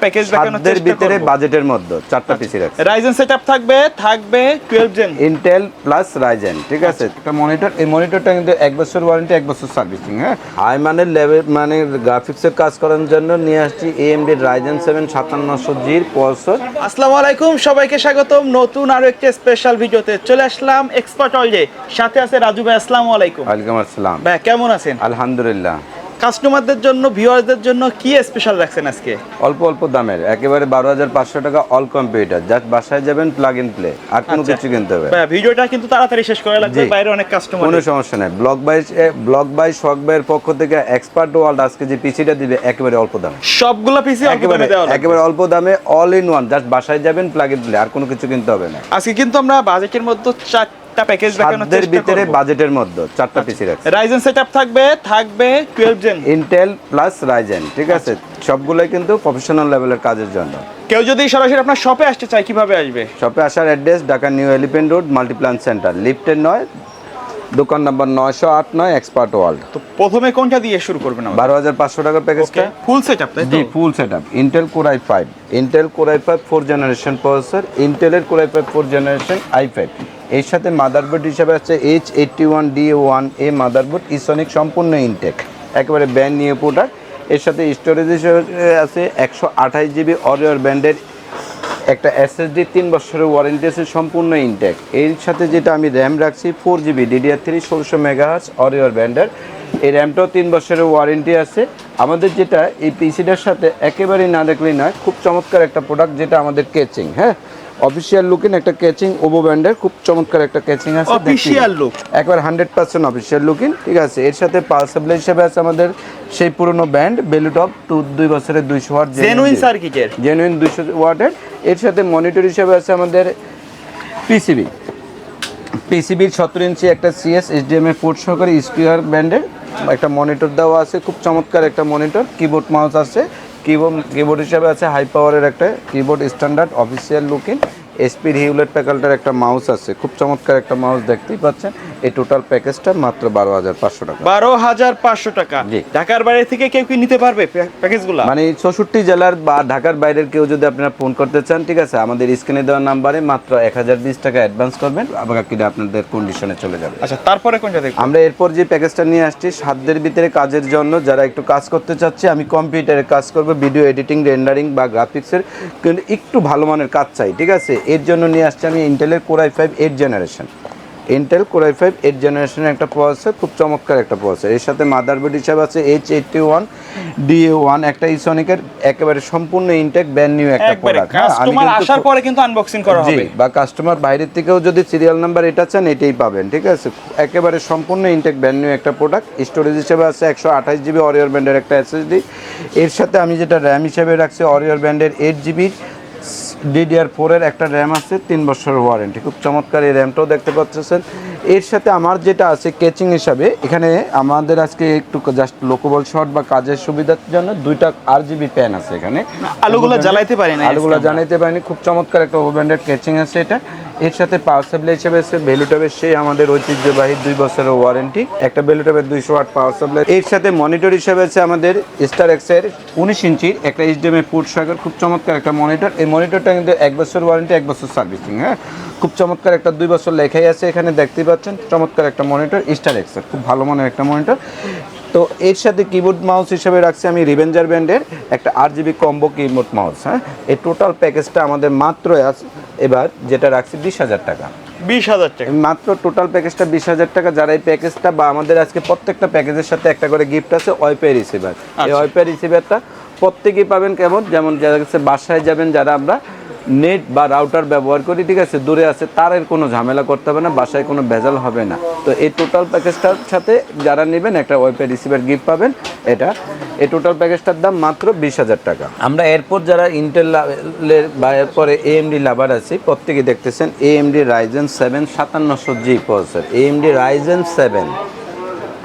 Package দেখানোর সাধ্যের চেষ্টা ভিতরে করব। বাজেটের মধ্যে চারটা পিসি রাখছি। রাইজেন সেটআপ থাকবে 12 জেন ইন্টেল প্লাস রাইজেন, ঠিক আছে। একটা মনিটর, এই মনিটরটা কিন্তু 1 বছর ওয়ারেন্টি, 1 বছর সার্ভিসিং। হ্যাঁ, হাই মানের লেভেল মানে গ্রাফিক্সের কাজ করার জন্য নিয়ে আসছি AMD Ryzen 7 5700G প্রসেসর। আসসালামু আলাইকুম, সবাইকে স্বাগতম নতুন আরো একটা স্পেশাল ভিডিওতে। চলে আসলাম এক্সপার্ট অলজে, সাথে আছে রাজু ভাই। আসসালামু আলাইকুম। ওয়ালাইকুম আসসালাম ভাই কেমন আছেন? আলহামদুলিল্লাহ। কাস্টমারদের জন্য, ভিউয়ারদের জন্য কি স্পেশাল রাখছেন আজকে? অল্প অল্প দামের একেবারে 12,500 টাকা অল কম্পিউটার, জাস্ট বাসায় যাবেন প্লাগ ইন প্লে, আর কোনো কিছু কিনতে হবে। ভাই ভিডিওটা কিন্তু তাড়াতাড়ি শেষ করে লাগবে, বাইরে অনেক কাস্টমার। কোনো সমস্যা নেই। ব্লক বাই শক ভাইয়ের পক্ষ থেকে এক্সপার্ট ওয়ার্ল্ড আজকে যে পিসিটা দিবে একেবারে অল্প দামে, সবগুলো পিসি একেবারে অল্প দামে, অল ইন ওয়ান, জাস্ট বাসায় যাবেন প্লাগ ইন প্লে, আর কোনো কিছু কিনতে হবে না। আজকে কিন্তু আমরা বাজেটের মধ্যে চারটা প্যাকেজ দেখানোর সাধ্যের চেষ্টা ভিতরে করব। বাজেটের মধ্যে চারটা পিসি রাখছি। রাইজেন সেটআপ থাকবে 12 জেন ইন্টেল প্লাস রাইজেন, ঠিক আছে। সবগুলোই কিন্তু প্রফেশনাল লেভেলের কাজের জন্য। কেউ যদি সরাসরি আপনার শপে আসতে চায় কিভাবে আসবে? শপে আসার address Dhaka new elephant road Multiplan centre, লিফটের 9, দোকান নাম্বার 908 এক্সপার্ট ওয়ার্ল্ড। তো প্রথমে কোনটা দিয়ে শুরু করবেন? 12,500 টাকার প্যাকেজটা ফুল সেটআপ, তাই তো? জি, full setup. Intel core i5, Intel core i5 4 generation processor, ইন্টেলের কোর i5 4 জেনারেশন i5। এর সাথে মাদারবোর্ড হিসাবে আছে H81DA1A মাদারবোর্ড, ইসনিক সম্পূর্ণ ইনটেক, একেবারে ব্র্যান্ড নিউ প্রোডাক্ট। এর সাথে স্টোরেজ হিসেবে আছে 128 জিবি অরিওর ব্যান্ডের একটা SSD, 3 বছরের ওয়ারেন্টি আছে, সম্পূর্ণ ইনটেক। এর সাথে যেটা আমি র্যাম রাখছি 4 জিবি DDR3 1600 মেগাহার্টজ অরিওর ব্যান্ডের, এই র্যামটাও 3 বছরের ওয়ারেন্টি আছে। আমাদের যেটা এই পিসিটার সাথে একেবারেই না দেখলেই নয়, খুব চমৎকার একটা প্রোডাক্ট, যেটা আমাদের কেচিং, হ্যাঁ, অফিসিয়াল লুকিং একটা কেচিং, ওভো ব্র্যান্ডের খুব চমৎকার একটা কেচিং আছে, অফিসিয়াল লুক, একবার 100% অফিসিয়াল লুকিং, ঠিক আছে। এর সাথে পাওয়ার সাপ্লাই হিসেবে আছে আমাদের সেই পুরনো ব্যান্ড বেলুটপ 2 বছরের 200 ওয়াট জেনুইন সার্কিটের, জেনুইন 200 ওয়াটের। এর সাথে মনিটর হিসেবে আছে আমাদের পিসিবির 17 ইঞ্চি একটা CS HDMI পোর্ট সহকারে স্পিয়ার ব্যান্ডের একটা মনিটর দেওয়া আছে, খুব চমৎকার একটা মনিটর। কিবোর্ড মাউস আছে, কিবোর্ড হিসাবে আছে হাই পাওয়ারের একটা কিবোর্ড, স্ট্যান্ডার্ড অফিসিয়াল লুকিং। এসপি হিউলেট প্যাকালটার একটা মাউস আছে, খুব চমৎকার একটা মাউস, দেখতেই পাচ্ছেন। এই টোটাল প্যাকেজটা মাত্র 12,500 টাকা। 12,500 টাকা। ঢাকার বাইরে থেকে কেউ কি নিতে পারবে প্যাকেজগুলো? মানে 64 জেলার বা ঢাকার বাইরের কেউ যদি আপনারা ফোন করতে চান, ঠিক আছে, আমাদের স্ক্রিনে দেওয়া নাম্বারে মাত্র 1020 টাকা অ্যাডভান্স করবেন, বাকিটা আপনাদের কন্ডিশনে চলে যাবে। আচ্ছা, তারপরে কোনটা দেখব? আমরা এরপর যে প্যাকেজটা নিয়ে আসছি সাধ্যের ভিতরে কাজের জন্য, যারা একটু কাজ করতে চাচ্ছে, আমি কম্পিউটারে কাজ করব, ভিডিও এডিটিং, রেন্ডারিং বা গ্রাফিক্সের কিন্তু একটু ভালো মানের কাজ চাই, ঠিক আছে। এর জন্য নিয়ে আসছি আমি ইন্টেলের core i5 8 generation, Intel core i5 8 জেনারেশনের একটা প্রসেসর, খুব চমৎকার একটা প্রসেসর। এর সাথে মাদারবোর্ড হিসাবে আছে H81DA1 একটা ইসনিকের, একেবারে সম্পূর্ণ ইনটেক ব্র্যান্ড নিউ একটা প্রোডাক্ট। কাস্টমার আসার পরে কিন্তু আনবক্সিং করা হবে, বা কাস্টমার বাইরের থেকেও যদি সিরিয়াল নাম্বার এটা চান এটাই পাবেন, ঠিক আছে। একেবারে সম্পূর্ণ ইনটেক ব্র্যান্ড নিউ একটা প্রোডাক্ট। স্টোরেজ হিসেবে আছে 128 জিবি অরিওর ব্যান্ডের একটা SSD। এর সাথে আমি যেটা র্যাম হিসেবে রাখছি অরিওর ব্যান্ডের 8 জিবি DDR4 এর একটা র্যাম আছে, 3 বছরের ওয়ারেন্টি, খুব চমৎকার এই র্যামটাও দেখতে পাচ্ছেন। এর সাথে আমার যেটা আছে কেচিং হিসাবে, এখানে আমাদের আজকে একটু জাস্ট লোকেবল শট বা কাজের সুবিধার জন্য 2টা RGB প্যান আছে এখানে, আলুগুলো জ্বালাইতে পারি না, খুব চমৎকার একটা ওভো ব্র্যান্ডের কেচিং আছে এটা। এর সাথে পাওয়ার সাপ্লাই হিসেবে আছে বেলুটপের সেই আমাদের ঐতিহ্যবাহী 2 বছরের ওয়ারেন্টি, একটা বেলুটপের 200 ওয়াট পাওয়ার সাপ্লাই। এর সাথে মনিটর হিসেবে আছে আমাদের স্টার এক্স এর 19 ইঞ্চির একটা HDMI পোর্ট সহকারে খুব চমৎকার একটা মনিটর। এই মনিটরটা কিন্তু 1 বছর ওয়ারেন্টি, 1 বছর সার্ভিসিং, হ্যাঁ, খুব চমৎকার একটা 2 বছর লেখাই আছে এখানে, দেখতেই পাচ্ছেন। চমৎকার একটা মনিটর, স্টার এক্স এর খুব ভালো মানের একটা মনিটর। তো এর সাথে কিবোর্ড মাউস হিসেবে রাখছি আমি রিভেঞ্জার ব্র্যান্ডের একটা 8GB কম্বো কিবোর্ড মাউস, হ্যাঁ। এই টোটাল প্যাকেজটা আমাদের মাত্র এবার যেটা রাখছি 20,000 টাকা। 20,000 টাকা মাত্র টোটাল প্যাকেজটা 20,000 টাকা। যারা এই প্যাকেজটা বা আমাদের আজকে প্রত্যেকটা প্যাকেজের সাথে একটা করে গিফট আছে ওয়াইফাই রিসিভার। এই ওয়াইফাই রিসিভারটা প্রত্যেকেই পাবেন। কেমন? যেমন যারা কাছে বাসায় যাবেন, যারা আমরা নেট বা রাউটার ব্যবহার করি, ঠিক আছে, দূরে আছে, তার কোনো ঝামেলা করতে হবে না, বাসায় কোনো ভেজাল হবে না। তো এই টোটাল প্যাকেজটার সাথে যারা নেবেন একটা ওয়াইফাই রিসিভার গিফট পাবেন। এটা এই টোটাল প্যাকেজটার দাম মাত্র 20,000 টাকা। আমরা এরপর যারা ইন্টেল বা এরপরে AMD লাভার আছি, প্রত্যেকে দেখতেছেন AMD Ryzen 7 5700G processor, AMD Ryzen 7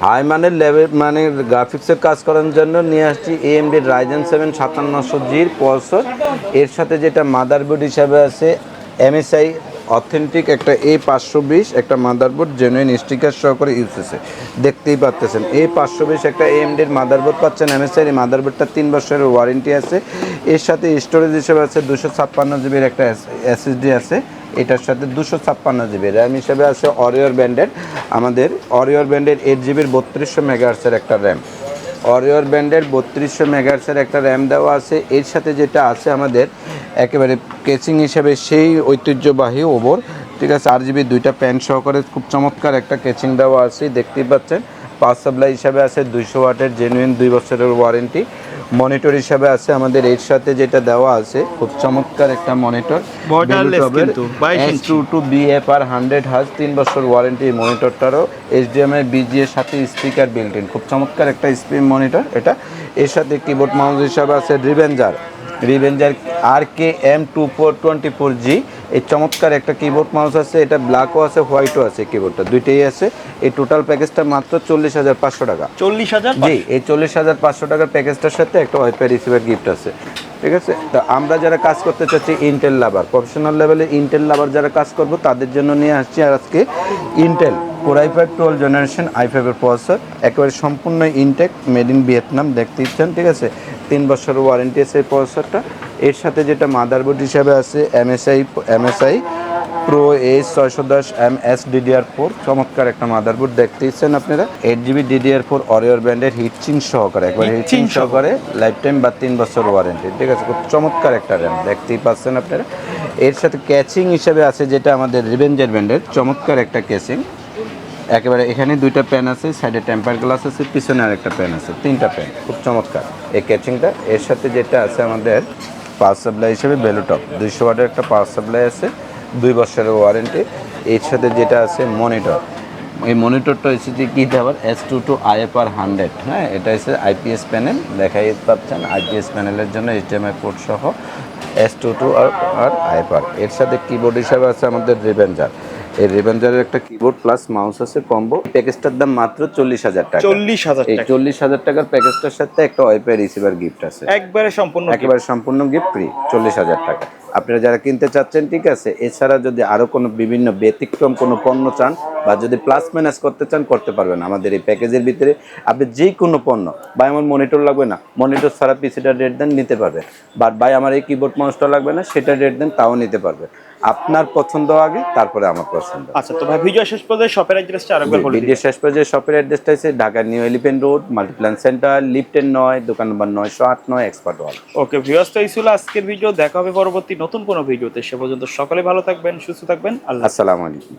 high মানের লেভেল মানে গ্রাফিক্সের কাজ করার জন্য নিয়ে আসছি AMD Ryzen 7 5700G প্রসেসর। এর সাথে যেটা মাদারবোর্ড হিসাবে আছে MSI অথেন্টিক একটা A520 একটা মাদারবোর্ড জেনুইন স্টিকার সহকারে ইউজ হয়েছে, দেখতেই পাচ্ছেন। A520 একটা AMD এর মাদারবোর্ড পাচ্ছেন। MSI এর মাদারবোর্ডটা 3 বছরের ওয়ারেন্টি আছে। এর সাথে স্টোরেজ হিসেবে আছে 256 জিবির একটা SSD আছে। এটার সাথে 256 জিবি র্যাম হিসেবে আছে অরিওর ব্র্যান্ডের, আমাদের অরিওর ব্র্যান্ডের 8 জিবির 3200 মেগাহার্টজের একটা র্যাম, অরিওর ব্র্যান্ডের 3200 মেগাহার্টজের একটা র্যাম দেওয়া আছে। এর সাথে যেটা আছে আমাদের একেবারে কেচিং হিসেবে সেই ঐতিহ্যবাহী ওভর, ঠিক আছে, 8 জিবি 2টা প্যান সহকারে খুব চমৎকার একটা কেচিং দেওয়া আছে, দেখতেই পাচ্ছেন। পাওয়ার সাপ্লাই হিসাবে আছে 200 ওয়াটের জেনুইন 2 বছরের ওয়ারেন্টি। মনিটর হিসাবে আছে আমাদের এর সাথে যেটা দেওয়া আছে খুব চমৎকার একটা মনিটর, S22BFR 100 Hz 3 বছর ওয়ারেন্টি। মনিটরটারও HDMI BGA এর সাথে স্পিকার বিল্ট ইন, খুব চমৎকার একটা স্ক্রিন মনিটর এটা। এর সাথে কিবোর্ড মাউস হিসাবে আছে রিভেঞ্জার RKM2424G, এই চমৎকার একটা কিবোর্ড মাউস আছে। এটা ব্ল্যাকও আছে হোয়াইটও আছে, কিবোর্ডটা দুইটাই আছে। এই টোটাল প্যাকেজটা মাত্র 40,500 টাকা। 40,000? জি, এই 40,500 টাকার প্যাকেজটার সাথে একটা ওয়াইফাই রিসিভার গিফট আছে, ঠিক আছে। তো আমরা যারা কাজ করতে চাচ্ছি ইন্টেল লাভার, প্রফেশনাল লেভেলে ইন্টেল লাভার যারা কাজ করবো তাদের জন্য নিয়ে আসছি আজকে Intel Core i5 12 generation i5 এর প্রসেসর, একেবারে সম্পূর্ণ ইনটেক, মেড ইন ভিয়েতনাম, দেখতে ইচ্ছেন, ঠিক আছে। 3 বছরের ওয়ারেন্টি আছে এই প্রসেসরটা। এর সাথে যেটা মাদারবোর্ড হিসাবে আছে MSI Pro A610M SDDR4, চমৎকার একটা মাদারবোর্ড, দেখতে ইচ্ছেন আপনারা। 8GB DDR4 অরিওর ব্র্যান্ডের হিটচিং সহকারে, একবার হিটচিং সহকারে লাইফ টাইম বা 3 বছর ওয়ারেন্টি, ঠিক আছে। খুব চমৎকার একটা র্যাম, দেখতেই পাচ্ছেন আপনারা। এর সাথে ক্যাচিং হিসাবে আছে যেটা আমাদের রিভেঞ্জার ব্র্যান্ডের চমৎকার একটা ক্যাচিং, একেবারে এখানে 2টা প্যান আছে, সাইডে টেম্পার গ্লাস আছে, পিছনে আরেকটা প্যান আছে, 3টা প্যান, খুব চমৎকার এই ক্যাচিংটা। এর সাথে যেটা আছে আমাদের পাওয়ার সাপ্লাই হিসেবে ভ্যালুটপ 200 ওয়াটের একটা পাওয়ার সাপ্লাই আছে, 2 বছরের ওয়ারেন্টি। এর সাথে যেটা আছে মনিটর, এই মনিটরটা হচ্ছে যে কী দেওয়ার S22IFR 100, হ্যাঁ, এটা হচ্ছে IPS প্যানেল, দেখাই পাচ্ছেন IPS প্যানেলের জন্য HDMI পোর্ট সহ S22IFR। এর সাথে কিবোর্ড হিসাবে আছে আমাদের রিভেঞ্জার, এই রিভেঞ্জারের একটা কিবোর্ড প্লাস মাউস আছে কম্বো। প্যাকেজটার দাম মাত্র 40,000 টাকা। 40,000 এই টাকা? 40,000 টাকার প্যাকেজটার সাথে একটা ওয়াইফাই রিসিভার গিফট আছে, একবারে সম্পূর্ণ গিফট ফ্রি, 40,000 টাকা। আপনারা যারা কিনতে চাচ্ছেন, ঠিক আছে। এছাড়া যদি আরো কোনো বিভিন্ন ব্যতিক্রম কোনো পণ্য চান বা যদি প্লাস মাইনাস করতে চান, করতে পারবেন আমাদের এই প্যাকেজের ভিতরে। আপনি যে কোনো পণ্য, ভাই আমার মনিটর লাগবে না, মনিটর ছাড়া পিসিটা রেট দেন, নিতে পারবেন। বাট ভাই আমার এই কিবোর্ড মাউসটা লাগবে না, সেটা রেট দেন, তাও নিতে পারবেন। আপনার পছন্দ আগে, তারপরে আমার পছন্দ। আচ্ছা, তো ভাই ভিডিও শেষ পর্যন্ত শপের অ্যাড্রেসটা আরেকবার বলে দিন। ভিডিও শেষ পর্যন্ত শপের অ্যাড্রেসটা আছে Dhaka new elephant road, Multiplan centre, লিফটের 9, দোকান নম্বর 908 এক্সপার্ট ওয়াল। ওকে ভিউয়ার্স, তো এই ছিল আজকের ভিডিও। দেখা হবে পরবর্তী নতুন কোনো ভিডিওতে। সে পর্যন্ত সকলে ভালো থাকবেন, সুস্থ থাকবেন। আল্লাহ। আসসালামু আলাইকুম।